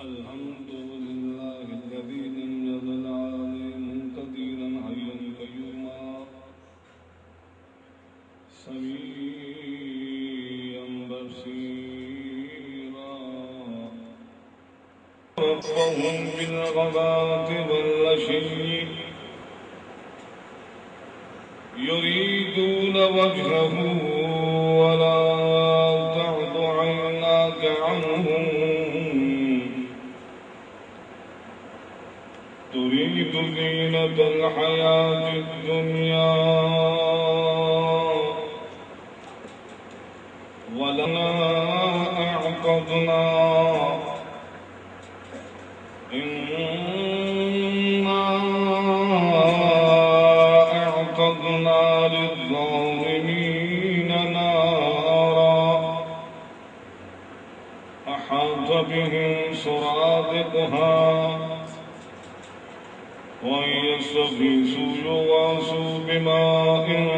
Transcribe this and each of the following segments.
अल्हम्दुलिल्लाहिल्लज़ी lump यज़ल आलिमन क़दीरन हय्यन क़य्यूमा समीअन Basira रब्बहुम बिल-ग़दाति वल-अशी युरीदून वजहहु वला तअदु ऐनाका अन्हुम तुरीदु ज़ीनतल हयातिद दुनिया वलना अअतदना इन्ना अअतदना लिज़्ज़ालिमीन नारा अहात बिहिम सुरादिक़हा वइन यस्तगीसू युगासू बिमाइन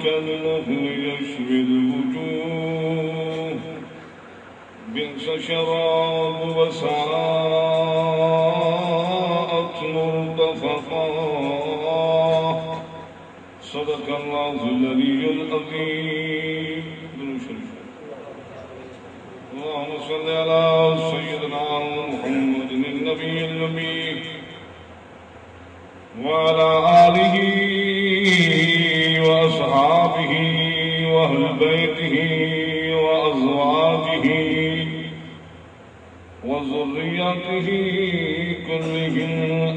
कल्मुहली यश्विल वुजूह बि'सा शराबु वसाअत मुर्तफ़क़ा सदक़ल्लाहुल अलीयुल अज़ीम। अल्लाहुम्मा सल्लि अला सय्यिदिना मुहम्मदिन नबिय्यिल उम्मी व अला आलिहि व अस्हाबिहि व अहलि बैतिहि व अज़वाजिहि व ज़ुर्रिय्यतिहि कुल्लिहिम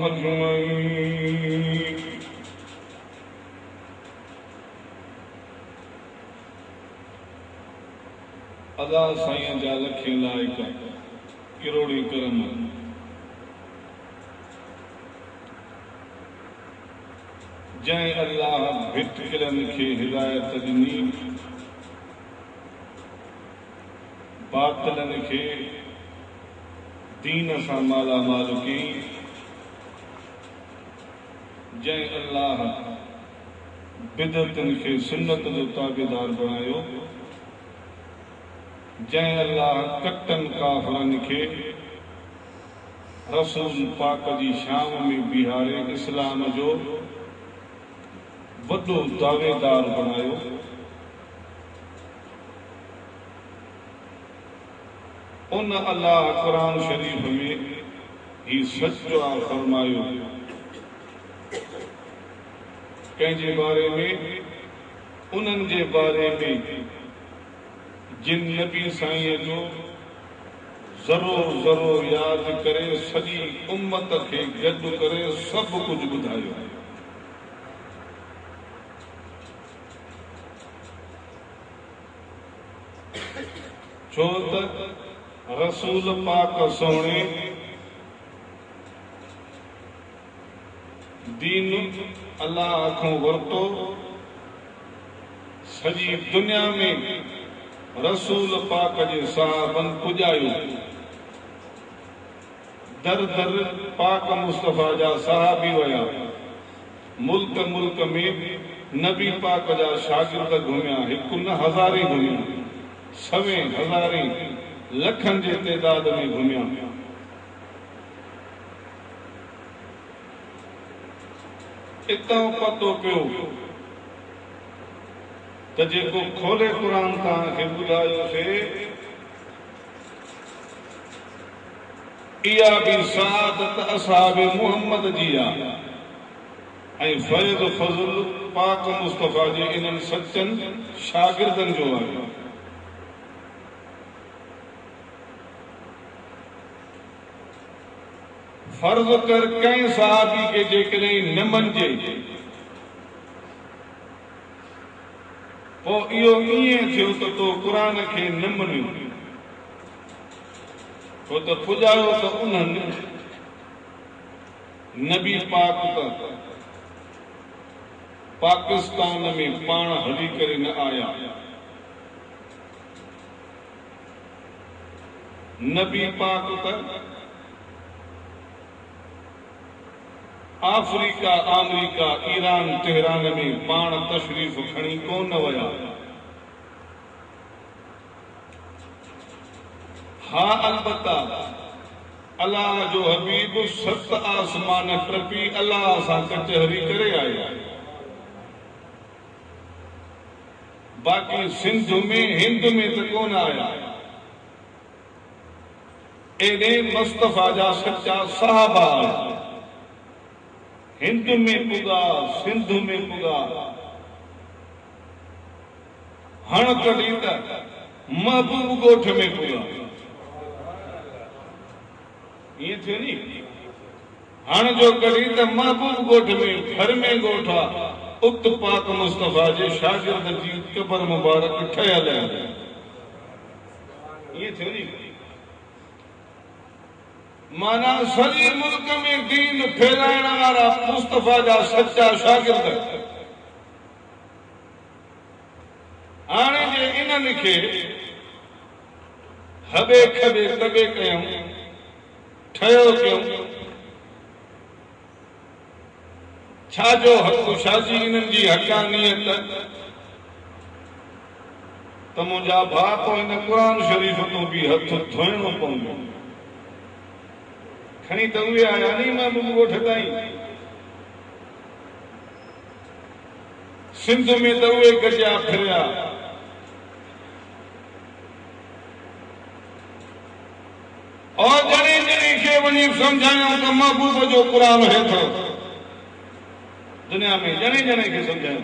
अजमईन। अदा साईं जा लखे लाइक किरोड़ी करम जय अल्लाह भिट किरन खे हिदायत ॾिनी बातिलन खे दीन सां मालामाल कई। जय अल्लाह बिदअतन खे सुन्नत जो ताबेदार बणायो। जय अल्लाह कट्टन काफ़िरन खे रसूल पाक जी शाम में बिहारे इस्लाम जो वॾो दावेदार बणायो। उन अल्लाह कुरान शरीफ में ही सचो फरमायो कंहिंजे बारे में उन्हनि जे बारे में जिन नबी साईं जो ज़रो ज़रो याद करे सॼी उम्मत खे गॾु करे सभु कुझु ॿुधायो। छो त रसूल पाक सोणे दीन अल्लाह खां वरितो सॼी दुनिया में रसूल पाक जे साहबन पुॼायो। दर दर पाक मुस्तफ़ा जा साहबी वया। मुल्क मुल्क में नबी पाक जा शागिर्द घुमिया। हिकु न हज़ारे घुमिया, सवे हज़ारे लखन जे तइदाद में घुमिया। इतां पतो पियो त जेको खोले कुरान तव्हांखे ॿुधायोसीं इहा बि सआदत असहाब मुहम्मद जी आहे ऐं फैज़ फज़ल पाक मुस्तफ़ा जे इन्हनि सचनि शागिर्दनि जो आहे। फर्ज़ कर कंहिं सहाबी खे जेकॾहिं न मञिजे पोइ इहो ईअं थियो त तो क़ुरान खे न मञियो, छो त पुॼायो त उन्हनि नबी पाक त पाकिस्तान में पाण हली करे न आया। नबी पाक त अफ्रीका, अमेरिका, ईरान, तेहरान में पाण तशरीफ खणी कोन वया। हाँ अलबत्ता अल्लाह जो हबीब 7 आसमान टपी अल्लाह सां कचहरी करे आया। बाक़ी सिंध में हिंद में तो कोन आया। एॾे मुस्तफ़ा जा सच्चा सहाबा हिंद में पुगा, सिंध में पुगा। हण कॾहिं त महबूब ॻोठ में पुगा। ईअं थियो नी। हण जो कॾहिं त महबूब ॻोठ में, घर में ॻोठ आहे। उत पाक मुस्तफ़ा जे शागिर्द जी कबर मुबारक ठहियल आहे। ईअं थियो नी। माना सॼे मुल्क में दीन फैलाइण वारा मुस्तफ़ा जा सच्चा शागिर्द। हाणे जे इन्हनि खे हबे खबे तबे कयूं, ठहियो कयूं। छाजो हक़ शाजी इन्हनि जी हक़ानियत त मुंहिंजा भाउ पोइ हिन क़ुर शरीफ़ तो बि हथ धोइणो पवंदो। खणी त उहे आया नी महबूब ॻोठ ताईं। सिंध में त उहे गॾिया फिरिया। और जॾहिं जॾहिं खे वञी सम्झायूं त महबूब जो क़ुर हेठि दुनिया में जने जने खे समझायूं,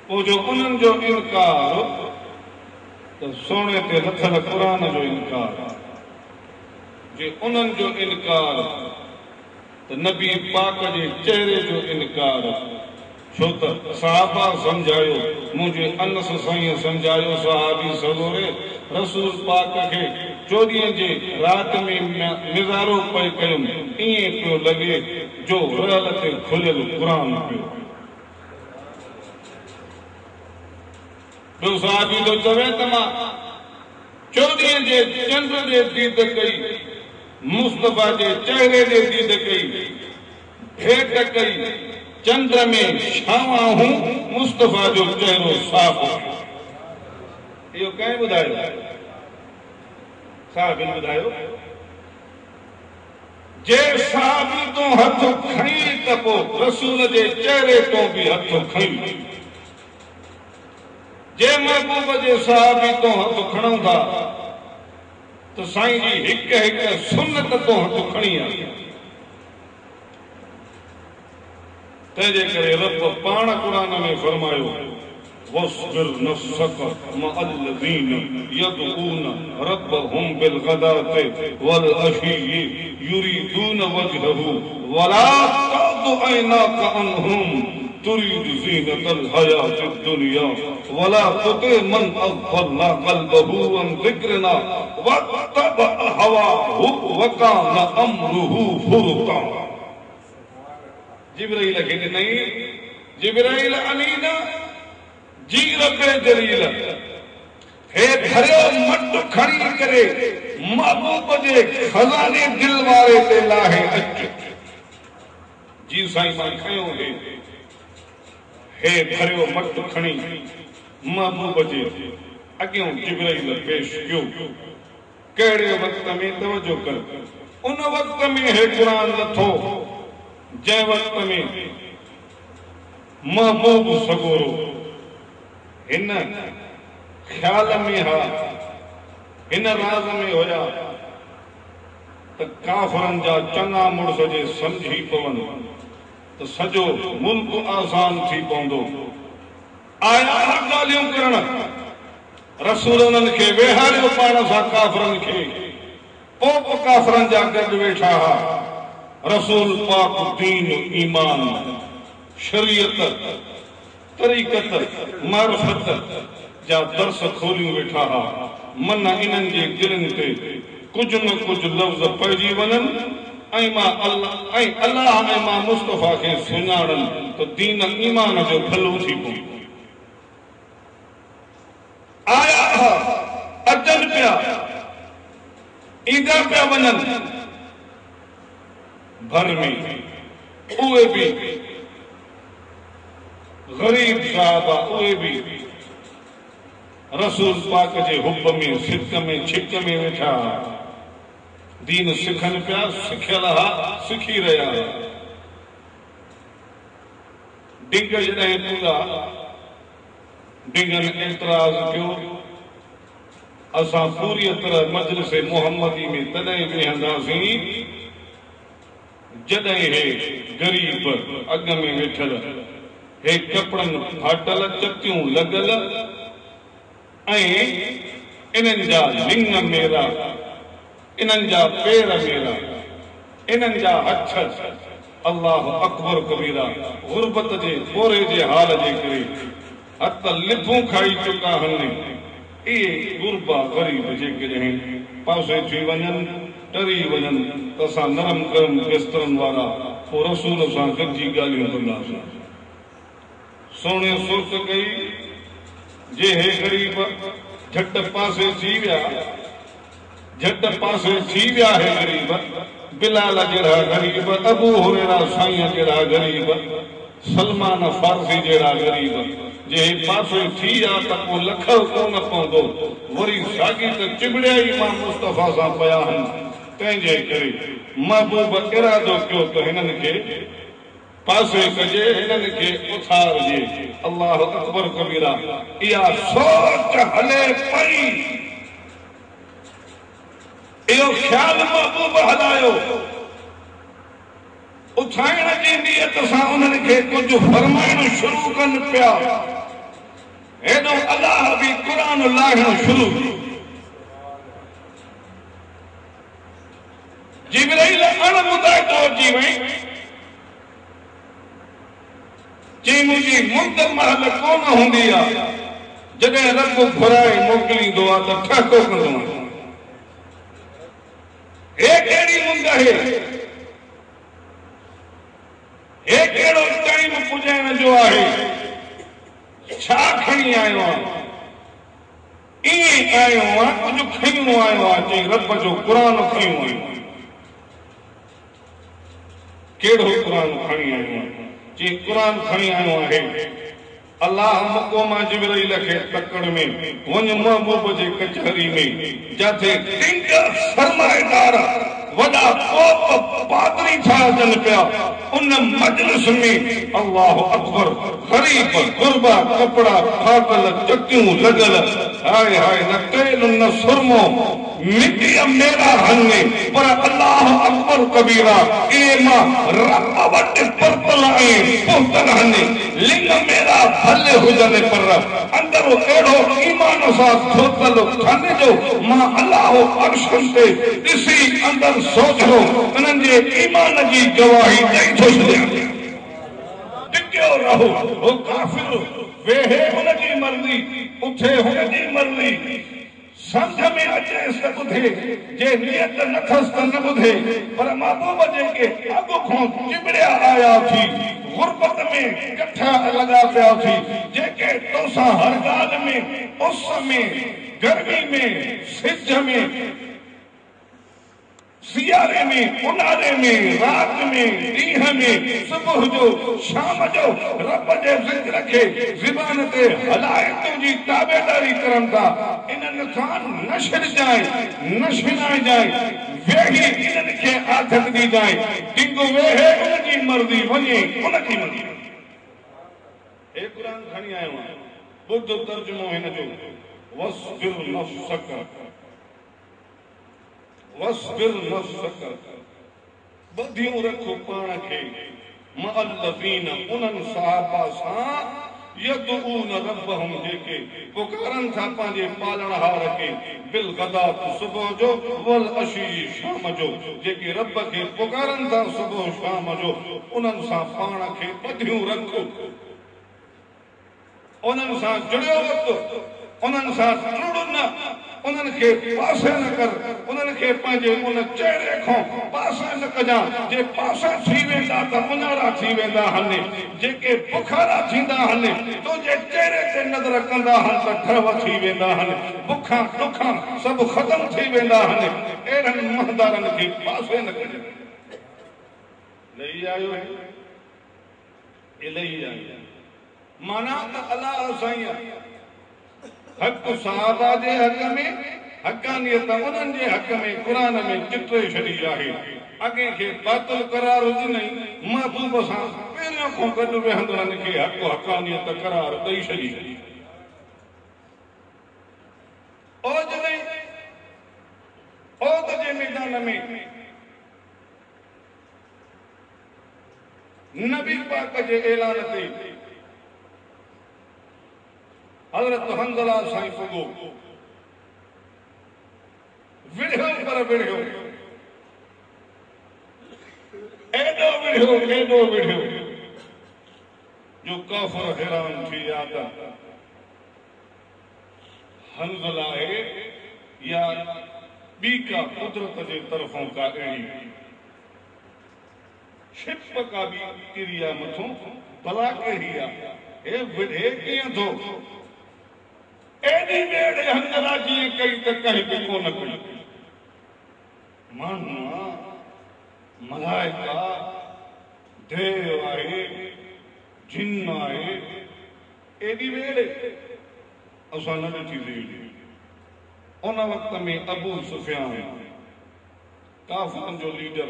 पोइ जो उन्हनि जो इनकार त सोने ते लथल क़ुर जो इनकार, जे उन्हनि जो इनकार त नबी पाक जे चेहरे जो इनकार। छो त सहाबा समझायो, मुंहिंजे अनस साईं समझायो सहाबी सगोरे रसूल पाक खे चोरीअ जे रात में मिज़ारो पए कयुमि, ईअं पियो लॻे जो रल ते खुलियल क़ुर पियो। ॿियो सहाबी तो चवे त मां चोरीअ जे चंड जे दीद कई, मुस्तफ़ा जे चेहरे जे दीद कई, भेट कई, चंद्र में छावा हूं, मुस्तफ़ा जो चेहरो साफ़ हो। इहो कंहिं ॿुधायो? साहब ॿुधायो। जे साहबी तो हथ खणी त पोइ रसूल जे चेहरे तो भी हथ खणी। जे महबूब जे साहबी तो हथ खणूं था तो साईं जी हिक हिक सुन्नत तो हथ खणी आहे। तंहिंजे करे रब पाण क़ुर में फरमायो, वस्बिर नफ्सक मअल्लज़ीन यदऊन रब्बहुम बिलगदाति वल अशी युरीदून वजहहु वला तअदु ऐनाक अन्हुम तुरीद ज़ीनतल हयातिद दुनिया वला तुति मन अग़फलना क़ल्बहु अन ज़िक्रिना वत्तबअ हवाहु वकान अम्रुहु फुरता। जिब्राइल खे ॾिनई, जिब्राइल अमीन जी रब्बे जलील हे धरियो मट खणी करे महबूब जे खज़ाने दिल वारे ते लाहे अच। जी साईं मां खयो हे धरियो मट खणी महबूब जे अॻियों जिब्राइल पेश कयो। कहिड़े वक़्त में तवजो कर, उन वक़्त में हे क़ुर लथो जंहिं वक़्त में महबूब सगोरो इन ख्याल में हा, इन राज में होया त काफ़रनि जा चङा मुड़स जे समझी पवन त सॼो मुल्क आसान थी पवंदो। आया ॻाल्हियूं करण, रसूल उन्हनि खे वेहारियो पाण सां काफ़रनि खे, पोइ काफ़रनि जा गॾु वेठा हा। रसूल पाक दीन ईमान शरीयत तरीक़त मारिफत जा दर्स खोलियूं वेठा हा। मन इन्हनि जे दिलनि ते कुझु न कुझु लफ़्ज़ पइजी वञनि ऐं मां अल्लाह ऐं मां मुस्तफ़ा खे सुञाणनि त दीन ईमान जो भलो थी पवंदो। आया अचनि पिया, ईंदा पिया वञनि भर में, उहे भी गरीब साहबा, उहे भी रसूल पाक जे हुब में सिक में छिक में वेठा दीन सिखन पिया सिखियल हा सिखी रहा डिंग जॾहिं पूरा डिंगन एतराज़ कयो असां पूरी तरह मजलिस मोहम्मदी में तॾहिं वेहंदासीं जॾहिं हे गरीब अग में वेठल हे कपड़न फाटल चटियूं लगल इन्हनि जा लिंग मेरा इन्हनि जा पेर मेरा इन्हनि जा हथ अल्लाह अकबर कबीरा गुरबत जे पोरे जे हाल जे करे हथ लिफूं खाई चुका आहिनि इहे गुरबा गरीब जेकॾहिं पासे थी वञनि टरी वञनि त असां नरम गरम बिस्तरनि वारा पोइ रसूल सां गॾिजी ॻाल्हियूं कंदासीं सोणे सुर्त कई जे हे गरीब झट पासे थी विया झट पासे थी विया हे गरीब बिलाल जहिड़ा गरीब अबू हुरैरा साईं जहिड़ा गरीब सलमान फारसी जहिड़ा गरीब जे पासे थी विया त पोइ लख कोन पवंदो वरी साॻी त चिबड़िया ई मां मुस्तफ़ा सां पिया आहिनि तंहिंजे करे महबूब इरादो कयो त हिननि खे पासे कजे हिननि खे उथारजे अल्लाह अकबर कबीरा इहा सोच हले पई इहो ख़्याल महबूब हलायो उथाइण जी नियत सां उन्हनि खे कुझु फरमाइण शुरू कनि पिया हेॾो अलाह बि क़ुरान लाहिणु शुरू जिब्राइल अणमुदाइतो अची वई चई मुंहिंजी मुंद महल कोन हूंदी आहे जॾहिं रब घुराए मोकिलींदो आहे त ठहको कंदो आहे हे कहिड़ी मुंद आहे हे कहिड़ो टाइम पुॼाइण जो आहे छा खणी आयो आहे ईअं आयो आहे कुझु खयूं आयो आहे चई रब जो क़ुरान खयूं आयो आहे कहिड़ो क़ुरान खणी आयो आहे जी क़ुरान खणी आयो आहे अल्लाह मुक़ोमा जिब्राइल खे तकड़ में वञ महबूब जे कचहरी में जाते टिंग सरमाएदार वॾा कोप पादरी था अचनि पिया उन मजलिस में अल्लाह अकबर गरीब गुरबा कपड़ा फाटल चटियूं लगल हाय हाय न तेल न सुरमो मिट्टी मेरा हन्ने पर अल्लाह अकबर कबीरा ए मां रब वट पर्पल आए पोतल हन्ने लिंग मेरा भले हुजने पर अंदर एड़ो ईमान सा धोतल खाने जो मां अल्लाह अर्श ते दिसी अंदर सोचो उन्हनि जे ईमान जी गवाही ॾेई थो छॾियां टिकियो रहो वो काफिर वेहे हुनजी मर्ज़ी उथे हुनजी मर्ज़ी समझ में अचे त ॿुधे जे नियत नथस त न ॿुधे पर महबूब जेके अॻु खां चिबड़िया आया थी गुरबत में कठा लॻा पिया थी जेके तोसां हर ॻाल्हि में उस में गर्मी में सिज में सियारे में उन्हारे में रात में ॾींहं में सुबुह जो शाम जो रब जे ज़िक्र खे ज़बान ते हलायतुनि जी ताबेदारी करनि था इन्हनि सां न छॾिजांइ न छिनाइजांइ वेही इन्हनि खे आदत ॾिजांइ टिंगो वेहे उनजी मर्ज़ी वञे उनजी मर्ज़ी हे क़ुरान खणी आयो आहियां ॿुध तर्जुमो हिन जो वस्बिर नफ्सक वस्बिर नफ्सक ॿधियूं रखो पाण खे मअल्लज़ीन उन्हनि सहाबा सां यदऊन रब्बहुम जेके पुकारनि था पंहिंजे पालणहार खे बिल गदात सुबुह जो वल अशी शाम जो जेके रब खे पुकारनि था सुबुह शाम जो उन्हनि सां पाण खे ॿधियूं रखो उन्हनि सां जुड़ियो वक़्तु उन्हनि सां जुड़ न उन्हनि खे पासे न कर उन्हनि खे पंहिंजे उन चहिरे खां पासे न कजां जे पासे थी वेंदा त उन्हारा थी वेंदा आहिनि जेके बुखारा थींदा आहिनि तुंहिंजे चहिरे ते नज़र कंदा आहिनि त ढव थी वेंदा आहिनि बुखा ॾुखा सभु ख़तमु थी वेंदा आहिनि अहिड़नि महदारनि खे पासे न कजां लही आयो इलाही आयो माना त अलाह साईं हक़ सहाबा जे हक़ में, हक़ानियत उन्हनि जे हक़ में क़ुरान में चित्रे छॾी आहे। अॻे खे बातिल करार ॾिनई, महबूब सां पहिरियों खां गॾु वेहंदड़नि खे हक़ हक़ानियत करार ॾेई छॾी। जॾहिं औद जे मैदान में नबी पाक जे ऐलान ते हज़रत हंज़ला साईं पुॻो, विढ़ियो पर विढ़ियो, एॾो विढ़ियो जो काफ़िर हैरान थी विया त हंज़ला आहे या ॿी का कुदरत जे तरफ़ों का अहिड़ी छिप का बि किरी आहे मथों, भला कहिड़ी आहे, हे विढ़े कीअं थो? एॾी वेड़ हंज़ला जीअं कई त कंहिं बि कोन कई। माण्हू मलाइका देव आहे, जिन आहे, एॾी वेड़ असां न ॾिठी थी। उन वक़्त में अबू सुफियान काफ़िरनि जो लीडर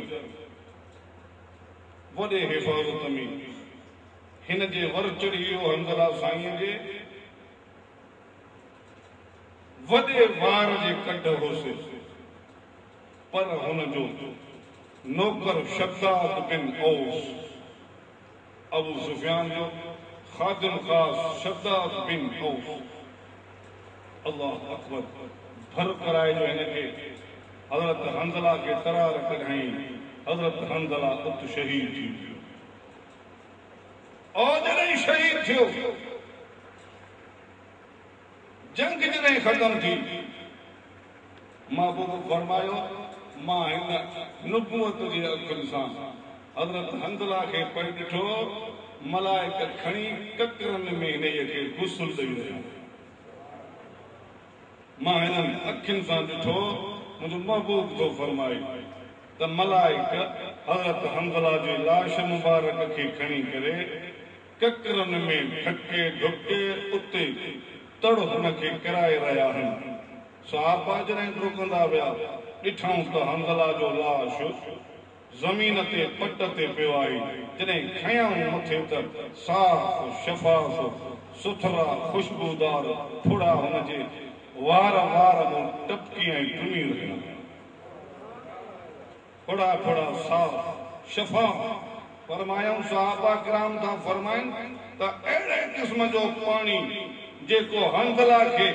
वॾे हिफ़ाज़त में हिन जे वर चढ़ी वियो हंज़ला साईं जे वॾे वार जे कढ होसि, पर हुन जो नौकर शद्दाद बिन औस, अबू सुफियान जो खादिम ख़ास शद्दाद बिन औस, अल्लाह अकबर, भर कराए जो हिनखे हज़रत हंज़ला खे तरार कढाई। हज़रत हंज़ला उत शहीद थी वियो। और जॾहिं शहीद थियो, जंग जॾहिं ख़त्म थी, महबूब फरमायो, मां हिन नुबुवत जे अखियुनि सां हज़रत हंज़ला खे पढ़ी ॾिठो, मलाइका खणी ककरनि में हिनखे खे गुस्ल ॾेई रहिया। मां हिननि अखियुनि सां ॾिठो, मुंहिंजो महबूब थो फरमाए त मलाइका हज़रत हंज़ला जी लाश मुबारक खे खणी करे ककरनि में ढके ढुके उते तड़ हुनखे कराए रहिया आहिनि। सहाबा जॾहिं डुकंदा विया, ॾिठऊं त हंज़ला जो लाश ज़मीन ते पट ते पियो आहे। जॾहिं खयाऊं मथे त साफ़ शफ़ाफ़ सुथरा ख़ुशबूदार फुड़ा हुनजे वार मां टपकी ऐं टुमी रहिया। फुड़ा साफ़ शफ़ाफ़। फरमायूं सहाबा किराम था फरमाइनि त अहिड़े क़िस्म जो पाणी जेको हंज़ला खे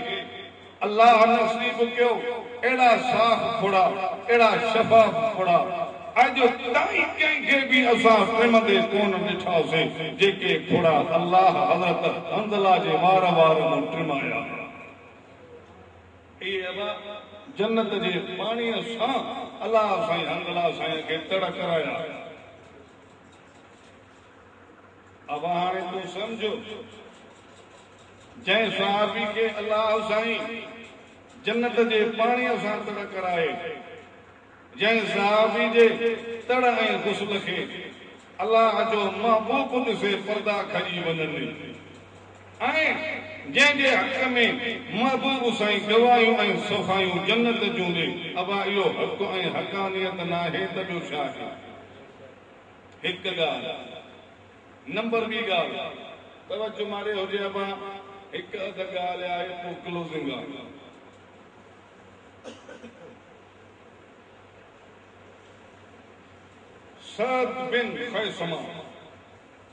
अल्लाह नसीब कयो, अहिड़ा साफ़ फुड़ा, अहिड़ा शफ़ाफ़ फुड़ा अॼु ताईं कंहिंखे बि असां टिमंदे कोन ॾिठासीं जेके फुड़ा अल्लाह हज़रत हंज़ला जे वार मां टिमाया। जन्नत जे पाणीअ सां अल्लाह साईं हंज़ला साईं खे तड़ कराया। अब हाणे तूं सम्झो, जंहिं सहाबी खे अल्लाह साईं जन्नत जे पाणीअ सां तड़ कराए, जंहिं सहाबी जे तड़ ऐं गुस्ल खे अल्लाह जो महबूब ॾिसे पर्दा खॼी वञनि, ऐं जंहिंजे हक़ में महबूब साईं गवाहियूं ऐं सफ़ायूं जन्नत जूं ॾे, अबा इहो हक़ ऐं हक़ानियत न आहे त ॿियो छा आहे? हिकु ॻाल्हि। नंबर ॿी ॻाल्हि, तवजो मारे हुजे अबा, हिकु अधु ॻाल्हि आहे, पोइ क्लोज़िंग आहे। सअद बिन ख़ैसमा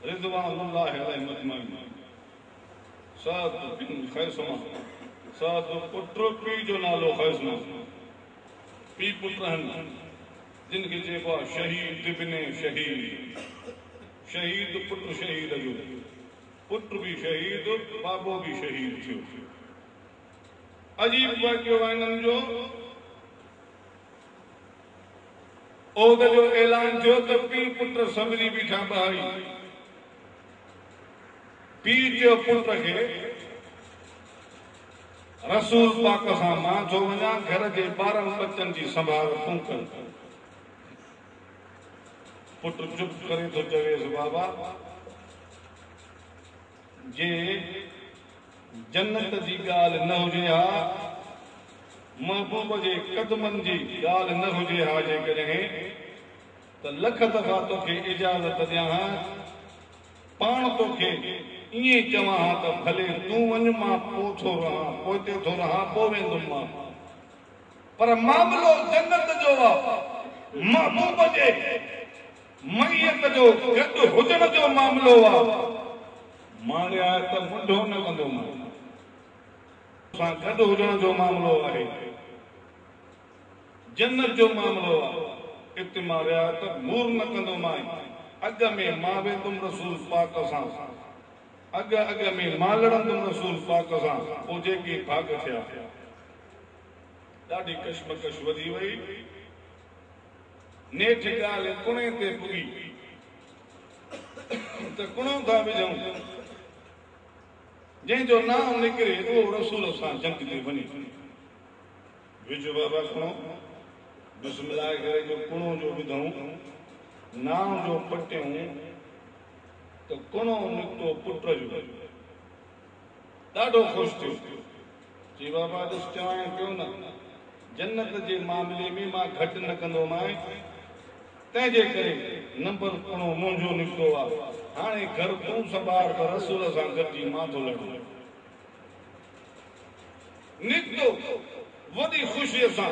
रिज़वानुल्लाहि अलैहि मजमईन, सअद बिन ख़ैसमा, सअद पुट, पीउ जो नालो ख़ैसमा, पीउ पुट आहिनि जिनखे चइबो आहे शहीद इब्ने शहीद, शहीद पुट शहीद जो, पुट बि शहीद, बाबो बि शहीद थियो। अजीब वाक़ियो आहे हिननि जो। औद जो ऐलान थियो त पीउ पुट संभरी बीठा ॿाहिरि। पीउ जो पुट खे रसूल पाक सां मां थो वञा, घर जे ॿारनि बच्चनि जी संभाल तूं कर। पुट चुप करे थो चवेसि, बाबा जे जन्नत जी ॻाल्हि न हुजे हा, महबूब जे क़दमनि जी ॻाल्हि न हुजे हा जेकॾहिं त लख दफ़ा तोखे इजाज़त ॾियां हा, पाण तोखे ईअं चवां हा त भले तूं वञ, मां पोइ थो रहां, पोइते थो रहां, पोइ वेंदुमि मां। पर मामिलो जन्नत जो आहे, महबूब जे मईयत जो गॾु हुजण जो मामिलो आहे। माणिया त मुंडो न कंदो मां सां गॾु हुजण जो मामिलो आहे, जन्नत जो मामिलो आहे। इते मारिया त मूर न कंदो मां, अॻ में मां वेंदुमि रसूल पाक सां, अॻ में मां लड़ंदुमि रसूल पाक सां, पोइ जेके भाग थिया। ॾाढी कशमकश वधी वई, नेठ ॻाल्हि कुणे ते पुगी त कुणो था विझूं, जंहिंजो नाम निकिरे उहो रसूल सां जंग ते वञे। विझो बाबा कुणो, बिस्मिल्लाह करे जो कुणो जो विधऊं, नाम जो पटियूं त कुणो निकितो पुट जो। ॾाढो ख़ुशि थियो, चई बाबा ॾिस चवां पियो न, जन्नत जे मामले में मां घटि न कंदो मां, तंहिंजे करे नंबर कुणो मुंहिंजो निकितो आहे। हाणे घर तूं संभाल त रसूल सां गॾिजी मां थो लड़ां। निकितो वॾी ख़ुशीअ सां,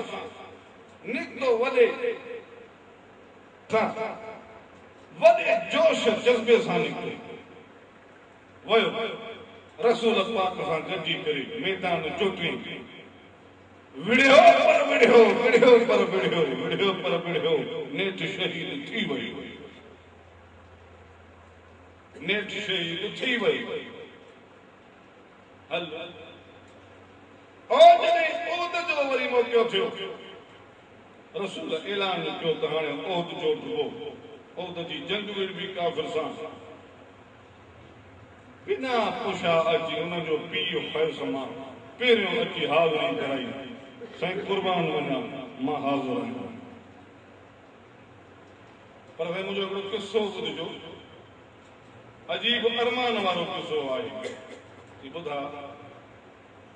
निकितो वॾे जोश जज़्बे सां निकितो, वियो रसूल पाक सां गॾिजी करे मैदान चोटी विड़ियो पर विड़ियो, विड़ियो पर विड़ियो, विड़ियो पर विड़ियो, नेठ शहीद थी वई, नेठ शहीद थी वई। हल जॾहिं ओद जो वरी मौक़ो थियो, रसूल ऐलान कयो त हाणे ओद जो ढुबो, ओद जी जंग विड़बी काफ़िर सां। बिना पुछा अची हुनजो पीउ ख़ैस मां पहिरियों अची हाज़िरी कराई, साईं कुर्बान वञा, मां हाज़िर आहियां। पर साईं मुंहिंजो हिकिड़ो किस्सो ॿुधिजो, अजीब अरमान वारो किस्सो आहे। ॿुधा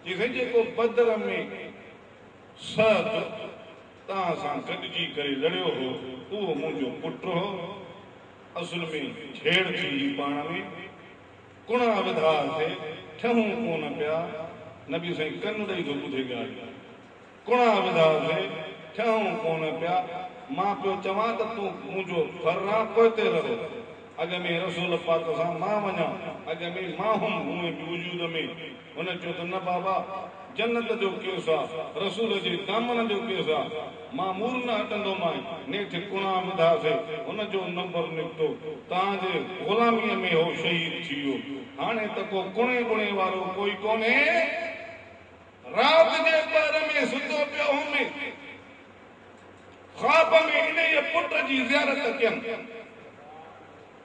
जी साईं, जेको बदर में सत तव्हां सां गॾिजी करे लड़ियो हो, उहो मुंहिंजो पुटु हो। असुल में छेड़ थी पाण में, कुणा विधासीं, ठहूं कोन पिया। नबी साईं कन ॾेई थो ॿुधे ॻाल्हि, कुणा विधासीं, ठहूं कोन पिया। मां पियो चवां त तूं मुंहिंजो फर आहे, पोइते रहो। अॻ में रसूल पाक सां मां वञा, अॻ में मां हुउमि हूअं बि वजूद में। हुन चयो त न बाबा, जन्नत जो केस आहे, रसूल जे दामन जो केस आहे, मां मूर न हटंदो मां। नेठ कुणा विधासीं, हुनजो नंबर निकितो, तव्हांजे ग़ुलामीअ में हो शहीद थी वियो। हाणे त को कुणे कुणे वारो कोई कोन्हे। रात जे पैर में सुतो पियो हुउमि, ख्वाब में इन पुट जी ज़ियारत कयमि,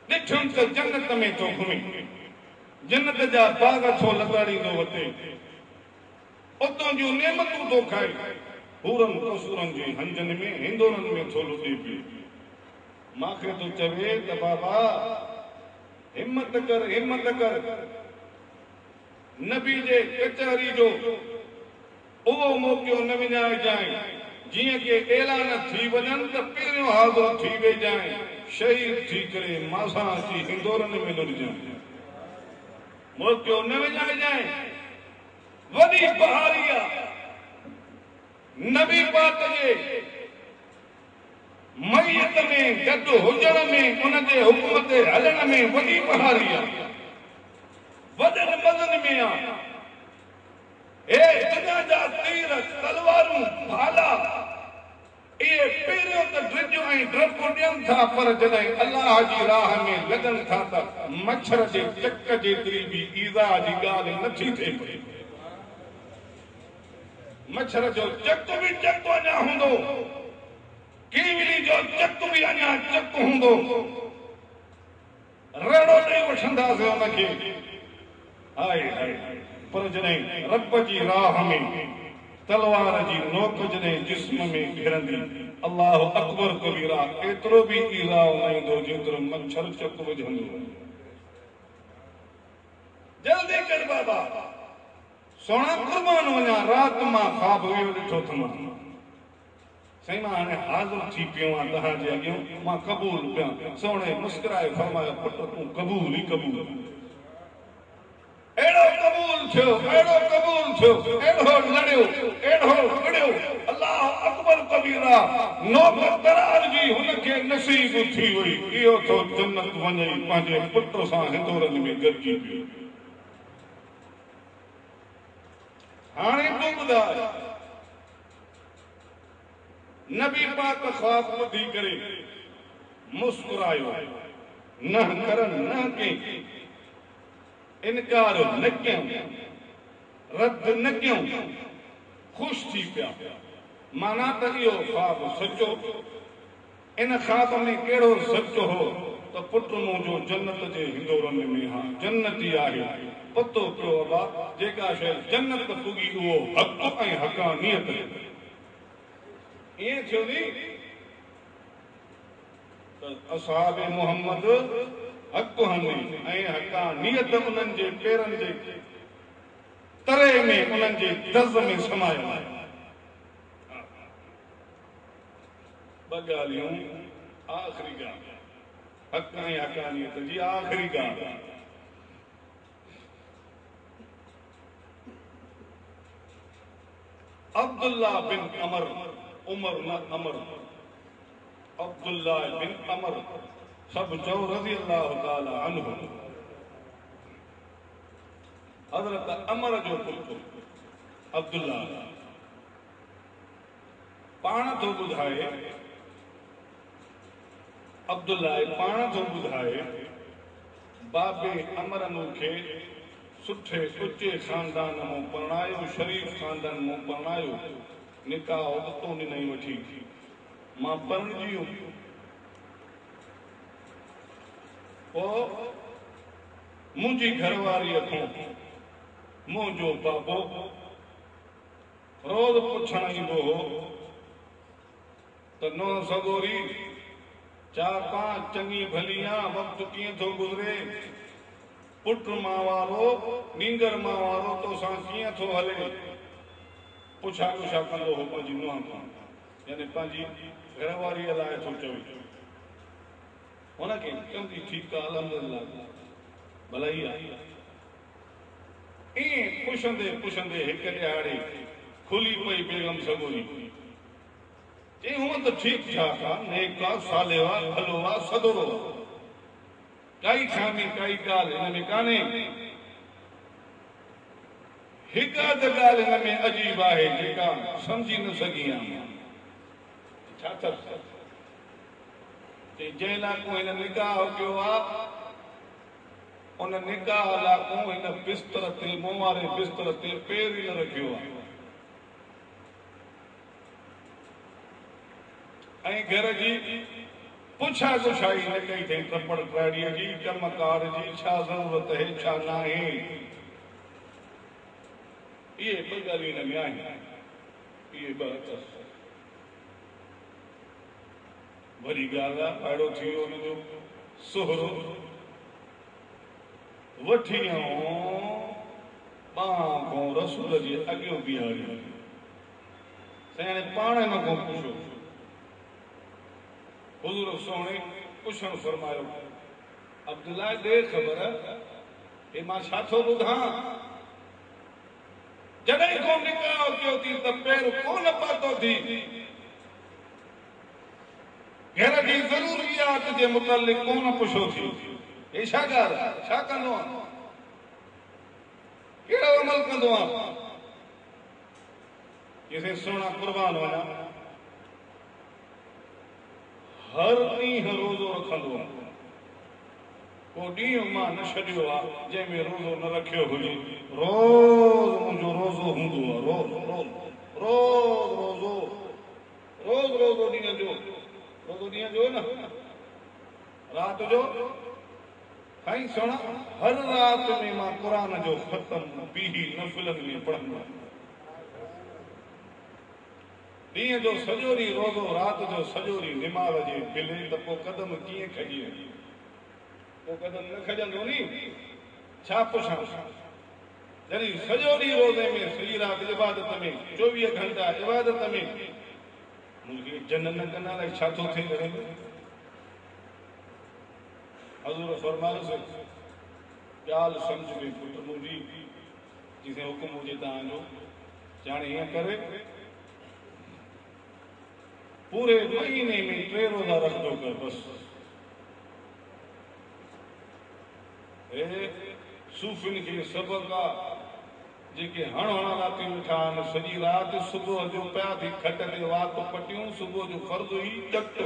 ॾिठुमि त जन्नत में थो घुमी, जन्नत जा बाग थो लॻाड़ींदो वठे, उतां जूं नेमतूं थो खाए, हूरनि कसूरनि जे हंजनि में हिंदोरनि में थो लुटे पियो। मूंखे थो चवे त बाबा हिम्मत कर, हिम्मत कर, नबी जे कचहरी जो उहो मौक़ो न विञाइजांइ, जीअं के ऐलान थी वञनि त पहिरियों हाज़िर थी वेजांइ, शहीद थी करे मासां अची हिंदोरनि में लुटजांइ। मौक़ो न विञाइजांइ, वॾी बहारी आहे। नबी पाक जे मईयत में गॾु हुजण में, उनजे हुकुम ते हलण में वॾी बहारी आहे, वॾनि मदन में आहे। हे दुनिया जा तीर, तलवारूं, भाला, इहे पहिरियों त ड्रिजूं ऐं डपु ॾियनि था, पर जॾहिं अलाह जी राह में लॻनि था त मच्छर जे चक जेतिरी बि ईज़ा जी ॻाल्हि नथी थिए पई। मच्छर जो चक बि चक अञा हूंदो, कीविली जो चक बि अञा चक हूंदो, रड़ो ॾेई वठंदासीं हुनखे। हाय हाय, पर जॾहिं रब जी राह में तलवार जी नोक जॾहिं जिस्म में घिरंदी, अल्लाह अकबर कबीरा, एतिरो बि ईज़ा न ईंदो जेतिरो मच्छर चक विझंदो। जल्दी कर बाबा, सोना कुर्बान वञा राति मां ख़्वाब वियो ॾिठो थमा साईं मां हाणे हाज़िर थी पियो आहियां तव्हांजे अॻियां मां क़बूल पिया सोणे मुस्कुराए फरमायो पुट तूं क़बूल ई क़बूल अहिड़ो क़बूल थियो अहिड़ो क़बूल थियो अहिड़ो लड़ियो अहिड़ो विड़ियो अल्लाह अकबर कबीरा नौकर तरार जी हुनखे नसीब थी वई इहो थो जन्नत वञे पंहिंजे पुट सां हिंदोरनि में गॾिजी पियो हाणे तूं ॿुधाए नबी पाक ख्वाब ॿुधी करे मुस्कुरायो न करन न कई इनकार न कयूं रद्द न कयूं खुश थी पिया माना त इहो ख्वाब सचो इन ख्वाब में कहिड़ो सचो हो त पुट मुंहिंजो जन्नत जे हिंदोरनि में हा जन्नती आहे पतो पियो अबा जेका शइ जन्नत पुगी उहो हक़ ऐं हक़ानियत ईअं थियो नी त असहाब मोहम्मद हक़ हनी ऐं हक़ानियत उन्हनि जे पेरनि जे तरे में उन्हनि जे दज़ में समायो आहे ॿ ॻाल्हियूं आख़िरी ॻाल्हि हक़ ऐं हक़ानियत जी आख़िरी ॻाल्हि अब्दुल्ला बिन अमर उमर न अमर अब्दुल्ला बिन अमर सब चओ रज़ी अल्लाह ताला अन्हु हज़रत अमर जो पुत्र अब्दुल्ला पाण थो ॿुधाए अब्दुल्ला पाण थो ॿुधाए बाबे अमर मूंखे सुठे उचे खानदान मां परणायो शरीफ खानदान मां परणायो निकाह उतो ॾिनई वठी मां परणजी वियुमि पोइ मुंहिंजी घरवारीअ खां मुंहिंजो बाबो रोज़ पुछण ईंदो हो त नो सगोरी चा का चङी भली आहे वक़्तु कीअं थो गुज़रे पुट मां वारो नींगर मां वारो तोसां कीअं थो हले पुछा पुछा कंदो हो पंहिंजी नुंहं खां यानी पंहिंजी घरवारीअ लाइ थो चवे हुनखे चवंदी ठीकु आहे अल्हम्दुलिल्लाह भलाई आहे ईअं पुछंदे पुछंदे हिकु ॾियारे खुली पई बेगम सगोरी चई हूअं त ठीकु ठाक आहे नेक आहे सालियो आहे भलो आहे सदोरो आहे काई खामी काई ॻाल्हि हिन में कान्हे हिकु अधु ॻाल्हि हिन में अजीब आहे जेका सम्झी न सघी आहियां छा जंहिं लाइ हिन निकाह कयो आहे उन निकाह लाइ हिन बिस्तर ते मूं वारे बिस्तर ते पेर ई न रखियो आहे ऐं घर जी पुछा गुछाई न कई अथई टपड़ टाड़ीअ जी कमकार जी छा ज़रूरत है छा न आहे इहे ॿ ॻाल्हियूं हिन में आहिनि इहे ॿ अथसि वरी ॻाल्हि आहे अहिड़ो थी वियो हुनजो सोहरो वठी खां रसूल जे अॻियो बीहारियो साईं पाण हिन खां पुछो हुज़ूर सोणे पुछण फरमायो अब्दुल्ला ॾे ख़बर हे मां छा थो ॿुधां जॾहिं खां निकाह कयो थी त पैर कोन पातो थी घर जी ज़रूरियात जे मुतालिक़ कोन पुछो थी हे छा ॻाल्हि आहे छा कंदो आहे कहिड़ो अमल कंदो आहे कंहिंखे सोना कुर्बान वञा हर ॾींहुं रोज़ो रखंदो आहे को ॾींहुं मां न छॾियो आहे जंहिंमें रोज़ो न रखियो हुजे रोज़ मुंहिंजो रोज़ो हूंदो आहे रोज़ रोज़ रोज़ रोज़ो रोज़ रोज़ो ॾींहं जो रोज़ो ॾींहं जो न राति जो साईं सोना हर राति में मां क़ुरान जो ख़त्म पीही नफ़िलनि में पढ़ंदो आहियां ॾींहं जो सॼो ॾींहुं रोज़ो राति जो सॼो ॾींहुं निमाज़ जे बिले त पोइ कदम कीअं खॼी पोइ कदम न खॼंदो नी छा पुछां जॾहिं सॼो ॾींहुं रोज़े में सॼी राति इबादत में 24 घंटा इबादत में मुंहिंजी जन न कंदा अलाए छा थो थिए घर में। हज़ूर फरमायोसि ॻाल्हि सम्झ में पुट मुंहिंजी जिसे हुकुम हुजे तव्हांजो हाणे हीअं करे पूरे महीने में 3 रोज़ा रखंदो कर बसि। सूफ़िन खे सबक़ आहे जेके हण राति वेठा आहिनि सॼी राति सुबुह जो पिया थी खट ते वात पटियूं सुबुह जो फर्ज़ ई चटो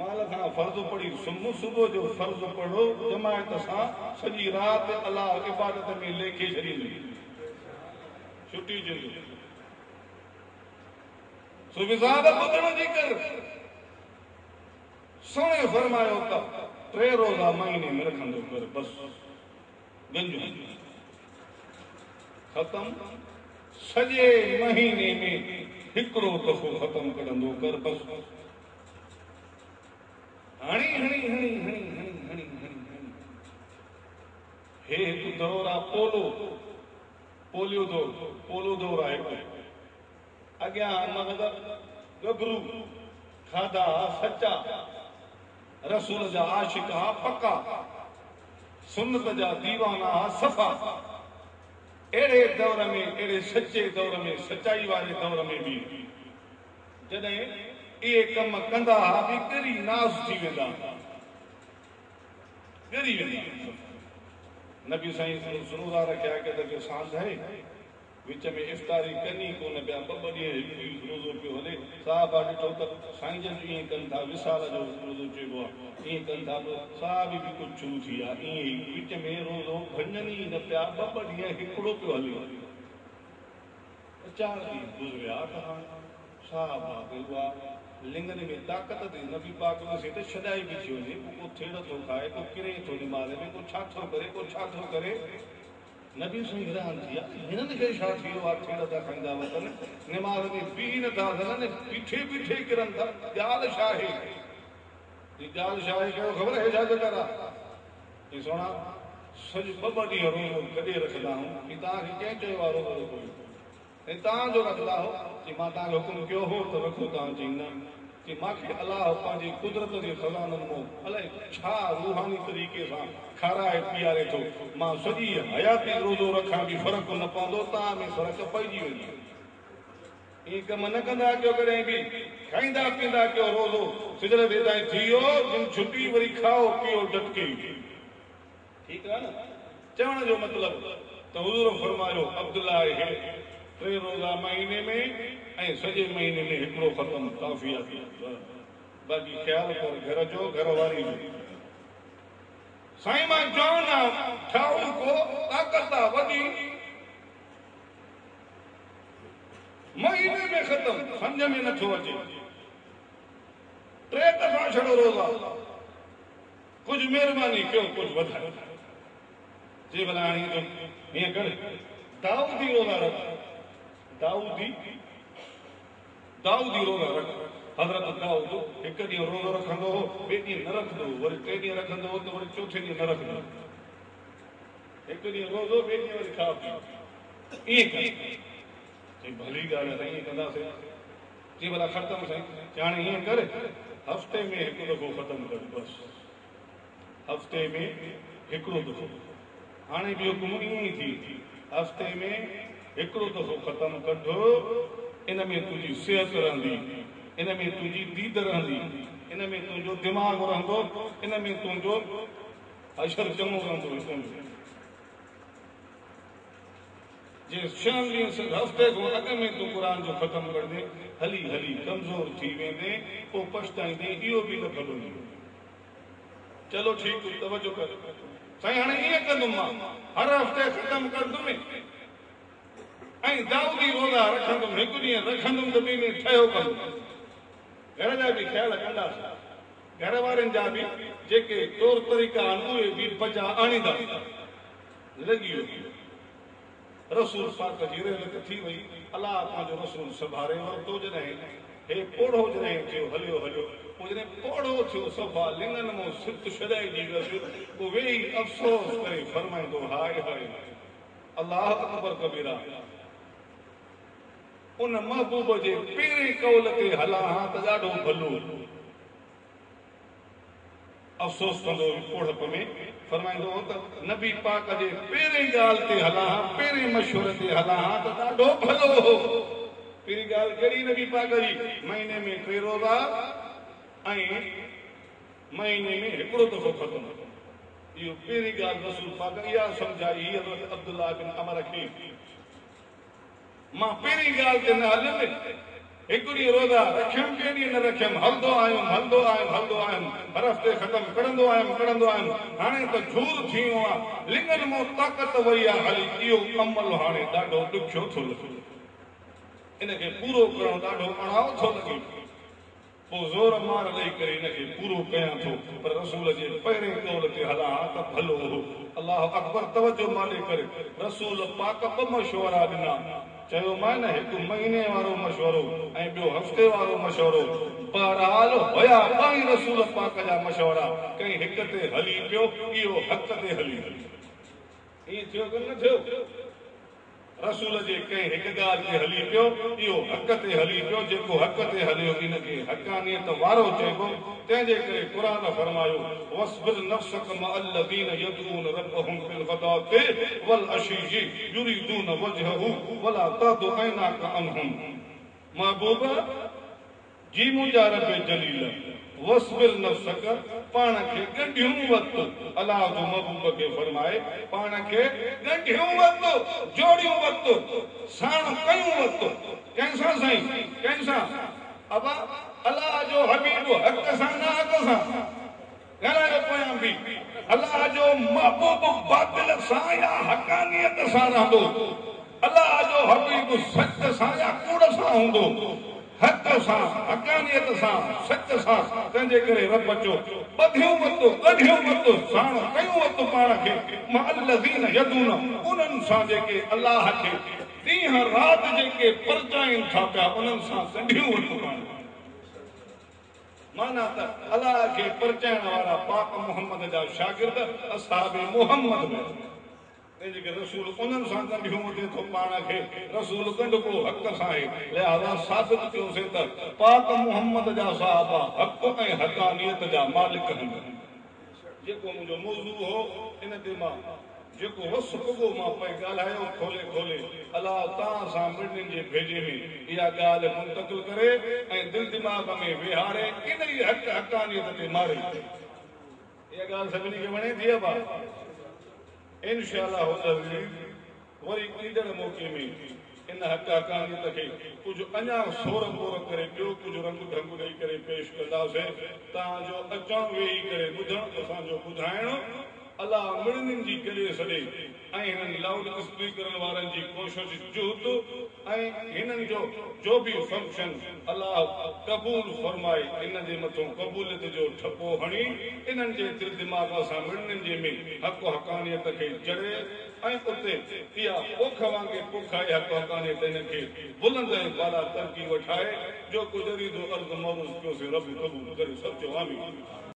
माल खां फर्ज़ पढ़ी सुबुह जो फर्ज़ पढ़ो जमायत सां सॼी राति अलाह इबादत में लेखे छॾींदी छुटी जो सुविज़ाद ॿुधण जी कर सोणे फरमायो त 3 रोज़ा महीने में रखंदो कर बसि गंज ख़त्म सॼे महीने में हिकिड़ो दफ़ो ख़त्म कढंदो कर बसि। हणी हणी हणी हणी हणी हणी हणी हे हिकु दौर आहे पोलियो दौर आहे अॻियां मगज़ गबरू खाधा सचा रसूल जा आशिक पक्का सुन्नत जा दीवाना सफ़ा अहिड़े दौर में अहिड़े सचे दौर में सचाई वारे दौर में बि जॾहिं इहे कम कंदा बि ॻरी नास थी वेंदा ॻरी वेंदा। नबी साईं सुनूरा रखिया के सांझ आहे विच में इफ़्तारी कनी कोन पिया 2 ॾींहं रोज़ो पियो हले साहबा ॾिठो त साईं जन ईअं कनि था विसाल जो रोज़ो चइबो आहे ईअं कनि था साहब बि कुझु शुरू थी आहे ईअं ई विच में रोज़ो भञनि ई न पिया 2 ॾींहं हिकिड़ो पियो हले 4 ॾींहं गुज़रिया त हाणे साहब लिंगन में ताक़त थी नबी पाक में त छॾाई बि थी वञे को थेड़ थो खाए को किरे थो निमाज़ में को छा थो करे नबी साईं हैरान थी विया हिननि खे छा थी वियो आहे थेड़ था खाईंदा वञनि निमाज़ में बीह नथा सघनि बीठे किरनि था ॻाल्हि छा आहे कहिड़ो ख़बर आहे छा कर आहे सोना सॼो 2 ॾींहं रोज़ो कढे रखंदा आहियूं की तव्हांखे कंहिं चयो आहे रोज़ो रखो ऐं तव्हांजो रखंदा हो की मां तव्हांखे हुकुम कयो हो त रखो तव्हां चई न कि मूंखे अलाह पंहिंजी कुदरत जे ख़ज़ाननि मां अलाए छा रूहानी तरीक़े सां खाराए पीआरे थो मां सॼी हयाती रोज़ो रखां बि फ़र्क़ु न पवंदो तव्हां में फ़र्क़ु पइजी वेंदो। ईअं कम न कंदा कयो कॾहिं बि खाईंदा पीअंदा कयो रोज़ो सिजड़ ते ताईं थी वियो जिन छुटी वरी खाओ पीओ डटके ठीकु आहे न। चवण जो मतिलबु त हुज़ूर फरमायो अब्दुल्ला आहे 3 रोज़ा महीने में ऐं सॼे महीने में हिकिड़ो ख़त्म काफ़ी आहे बाक़ी ख़्याल कर घर जो घर वारी जो साईं मां चवां ठाहू को ताक़त आहे वॾी महीने में ख़त्म सम्झ में नथो अचे 3 दफ़ा छॾो रोज़ा कुझु महिरबानी कयो कुझु वधायो जे भला हाणे हीअं कर दाऊदी रोज़ा रख दाऊदी रोज़ा रख हज़रत दाऊद 1 ॾींहुं रोज़ो रखंदो हो 2 ॾींहं न रखंदो वरी 3 ॾींहं रखंदो हो त वरी 4थे ॾींहुं न रखंदो 1 ॾींहुं रोज़ो 2 ॾींहं वरी खा पी ईअं कर भली ॻाल्हि आहे ईअं कंदासीं जी भला ख़त्म साईं हाणे हीअं कर हफ़्ते में 1 दफ़ो ख़त्म कर बसि हफ़्ते में 1 दफ़ो हाणे बि हुकुम ईअं ई थी हफ़्ते में 1 दफ़ो ख़त्म कढो इन में तुंहिंजी सिहत रहंदी इन में तुंहिंजी दीद रहंदी इन में तुंहिंजो दिमाग़ रहंदो इन में तुंहिंजो अशर चङो रहंदो जे 6 ॾींहं हफ़्ते खां अॻु में तूं क़ुर जो ख़त्म कर दे हली हली कमज़ोर थी वेंदे पोइ पछताईंदे इहो बि न भॻंदो चलो ठीकु तवजो कर साईं हाणे ईअं कंदुमि मां हर हफ़्ते ख़त्म कंदुमि ऐं दाऊदी रोज़ा रखंदुमि 1 ॾींहुं रखंदुमि त 2 ॾींहं ठहियो कंदुमि घर जा बि ख़्याल कंदासीं घर वारनि जा बि जेके तौर तरीक़ा आहिनि उहे बि बचा आणींदा लॻी वियो रसूल पाक जी रहमत थी वई अलाह पंहिंजो रसूल संभारे वरितो जॾहिं हे पोड़ो जॾहिं थियो हलियो हलियो पोइ जॾहिं पोड़ो थियो सफ़ा लिंगनि मां सित छॾाइजी वियसि पोइ वेही अफ़सोस करे फरमाईंदो हाय हाय अल्लाह अकबर कबीरा उन महबूब जे पहिरें कौल ते हलां हा त ॾाढो भलो अफ़सोस कंदो पोड़प में फरमाईंदो त नबी पाक जे पहिरें ॻाल्हि ते हलां हा पहिरें मशवरे ते हलां हा त ॾाढो भलो हो पहिरीं ॻाल्हि कहिड़ी नबी पाक जी महीने में 3 रोज़ा ऐं महीने में हिकिड़ो दफ़ो ख़तम इहो पहिरीं ॻाल्हि रसूल पाक इहा सम्झाई अब्दुल्लाह बिन अमर खे मां पहिरीं ॻाल्हि ते न हलियुमि हिकु ॾींहुं रोज़ा रखियमि ॿिए ॾींहुं न रखियमि हलंदो आयुमि हर हफ़्ते ख़तमु कढंदो आयुमि हाणे त झूर थी वियो आहे लिंगनि मां ताक़त वई आहे हली इहो अमल हाणे ॾाढो ॾुखियो थो लॻे इनखे पूरो करणु ॾाढो अणाव थो लॻे पोइ ज़ोर मार ॾेई करे इनखे पूरो कयां थो पर रसूल जे पहिरें कौल ते हलां त भलो हो अल्लाह अकबर तवजो माले करे रसूल पाक ॿ मशवरा ॾिना चयोमांइ न हिकु महीने वारो मशवरो ऐं ॿियो हफ़्ते वारो मशवरो बहरहाल हुया ॿई रसूल पाक जा मशवरा कंहिं हिक ते हली पियो इहो हक़ ते हली ईअं थियो कि न थियो रसूल जे कंहिं हिकु ॻाल्हि ते हली पियो इहो हक़ ते हली पियो जेको हक़ ते हलियो इनखे हक़ानियत वारो चइबो तंहिंजे करे क़ुरान फरमायो वस्बिर नफ्सक मअल्लज़ीन यदऊन रब्बहुम बिल गदाति वल अशीयि युरीदून वजहहु वला तअदु ऐनाक अन्हुम महबूब जी मुंहिंजा रब जलील वस्बिर नफ्सक पाण खे गंढियूं वरितो अलाह जो महबूब खे फरमाए पाण खे गंढियूं वरितो जोड़ियूं वरितो साण कयूं वरितो कंहिंसां साईं कंहिंसां अब अलाह जो हबीब हक़ सां न हक़ सां ॻाल्हायो पोयां बि अलाह जो महबूब बातिल सां या हक़ानियत सां रहंदो अलाह जो हबीब सच सां या कूड़ सां हूंदो हक़ सां हक़ानियत सां सच सां तंहिंजे करे रब चो ॿधियूं वरितो कढियूं वरितो साण कयूं वरितो पाण खे मअल्लज़ीन यदून उन्हनि सां जेके अलाह खे ॾींहं राति जेके परचाइनि था पिया उन्हनि सां कढियूं वरितो पाण माना त अलाह खे परचाइण वारा पाक मोहम्मद जा शागिर्द असहाब मोहम्मद तंहिंजे करे रसूल उन्हनि सां गंढियूं वठे थो पाण खे रसूल गंढको हक़ सां आहे लिहाज़ा साबित कयोसीं त पाक मोहम्मद जा सहाबा हक़ ऐं हक़ानियत जा मालिक आहिनि जेको मुंहिंजो मौज़ू हो इन ते मां जेको वस पुॻो मां पई ॻाल्हायो खोले खोले अलाह तव्हां सां मिड़नि जे भेजे में इहा ॻाल्हि मुंतक़िल करे ऐं दिलि दिमाग़ में विहारे इन ई हक़ हक़ानियत ते मारे इहा ॻाल्हि सभिनी खे वणे थी इंशाअल्लाह वरी ईंदड़ मौक़े में इन हक़ हक़ानियत खे कुझु अञा सोर मोर करे ॿियो कुझु रंग ढंग ॾेई करे पेश कंदासीं तव्हांजो अचणु वेही करे ॿुधणु असांजो ॿुधाइणु अलाह मिड़नि जी करे छॾे ऐं हिननि लाउड स्पीकरनि वारनि जी कोशिश जुहद ऐं हिननि जो बि फंक्शन अलाह क़बूल फरमाए इन जे मथां क़बूलियत जो ठपो हणी इन्हनि जे दिलि दिमाग़ सां मिड़नि जे में हक़ हक़ानियत खे जड़े ऐं उते इहा पोख वांगुरु पोख आहे हक़ हक़ानियत इनखे बुलंद ऐं बाला तरक़ी वठाए जो कुझु अर्ज़ मौरूज़ कयोसीं रब क़बूल करे सभु चयो आमीन